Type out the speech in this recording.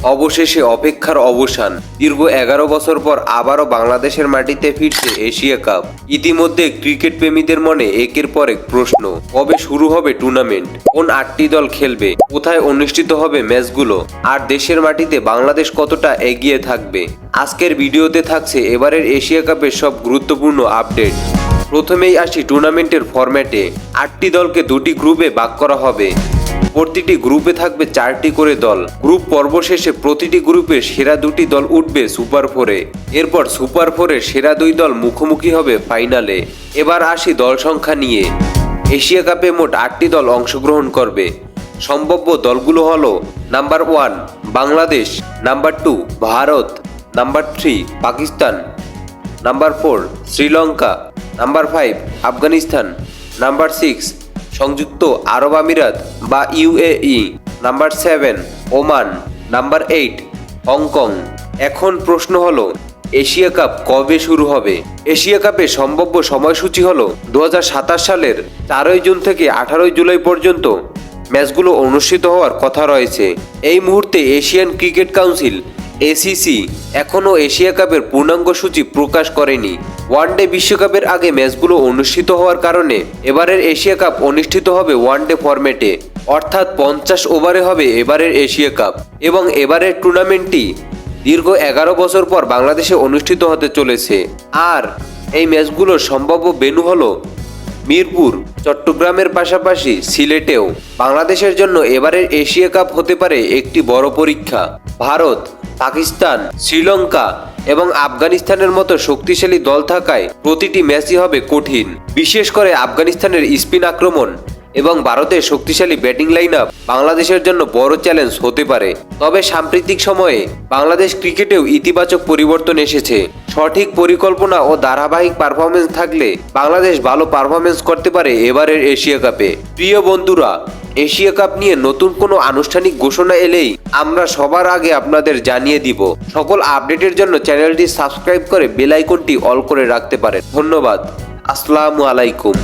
অবশেষে অপেক্ষার অবসান। দীর্ঘ 11 বছর পর আবারও বাংলাদেশের মাটিতে ফিরছে এশিয়া কাপ। ইতিমধ্যে ক্রিকেট প্রেমীদের মনে একের পর এক প্রশ্ন, কবে শুরু হবে টুর্নামেন্ট, কোন 8টি দল খেলবে, কোথায় অনুষ্ঠিত হবে ম্যাচগুলো, আর দেশের মাটিতে বাংলাদেশ কতটা এগিয়ে থাকবে। আজকের ভিডিওতে থাকছে এবারের এশিয়া কাপের সব গুরুত্বপূর্ণ আপডেট। প্রথমেই আসি টুর্নামেন্টের ফরম্যাটে। 8টি দলকে 2টি গ্রুপে ভাগ করা হবে। প্রতিটি গ্রুপে থাকবে 4টি করে দল। গ্রুপ পর্ব শেষে প্রতিটি গ্রুপের সেরা 2টি দল উঠবে সুপার 4-এ। এরপর সুপার 4-এর সেরা 2 দল মুখোমুখি হবে ফাইনালে। এবার আসি দল সংখ্যা নিয়ে। এশিয়া কাপে মোট 8টি দল অংশগ্রহণ করবে। সম্ভাব্য দলগুলো হলো: number 1 Bangladesh, number 2 Bharat, number 3 Pakistan, number 4 Sri Lanka, number 5 Afghanistan, number 6 সংযুক্ত আরব আমিরাত বা UAE, number 7 Oman, number 8 Hong Kong. এখন প্রশ্ন হলো, এশিয়া কাপ কবে শুরু হবে? এশিয়া কাপের সম্ভাব্য সময়সূচি হলো 2027 সালের 4 জুন থেকে 18 জুলাই পর্যন্ত ম্যাচগুলো অনুষ্ঠিত হওয়ার কথা রয়েছে। এই মুহূর্তে এশিয়ান ক্রিকেট কাউন্সিল এসিসি এখনও এশিয়া কাপের পূর্ণাঙ্গ সূচি প্রকাশ করেনি। ওয়ানডে বিশ্বকাপের আগে ম্যাচগুলো অনুষ্ঠিত হওয়ার কারণে এবারের এশিয়া কাপ অনুষ্ঠিত হবে ওয়ানডে ফরম্যাটে, অর্থাৎ 50 ওভারে হবে এবারের এশিয়া কাপ। এবং এবারের টুর্নামেন্টটি দীর্ঘ 11 বছর পর বাংলাদেশে অনুষ্ঠিত হতে চলেছে। আর এই ম্যাচগুলোর সম্ভাব্য ভেন্যু হলো মিরপুর, চট্টগ্রামের পাশাপাশি সিলেটেও। বাংলাদেশের জন্য এবারের এশিয়া কাপ হতে পারে একটি বড় পরীক্ষা। ভারত, পাকিস্তান, শ্রীলঙ্কা এবং আফগানিস্তানের মতো শক্তিশালী দল থাকায় প্রতিটি ম্যাচই হবে কঠিন। বিশেষ করে আফগানিস্তানের স্পিন আক্রমণ এবং ভারতের শক্তিশালী ব্যাটিং লাইন আপ বাংলাদেশের জন্য বড় চ্যালেঞ্জ হতে পারে। তবে সাম্প্রতিক সময়ে বাংলাদেশ ক্রিকেটেও ইতিবাচক পরিবর্তন এসেছে। সঠিক পরিকল্পনা ও ধারাবাহিক পারফরমেন্স থাকলে বাংলাদেশ ভালো পারফরমেন্স করতে পারে এবারের এশিয়া কাপে। প্রিয় বন্ধুরা, এশিয়া কাপ নিয়ে নতুন কোনো আনুষ্ঠানিক ঘোষণা এলেই আমরা সবার আগে আপনাদের জানিয়ে দিব। সকল আপডেটের জন্য চ্যানেলটি সাবস্ক্রাইব করে বেল আইকনটি অল করে রাখতে পারেন। ধন্যবাদ। আসসালামু আলাইকুম।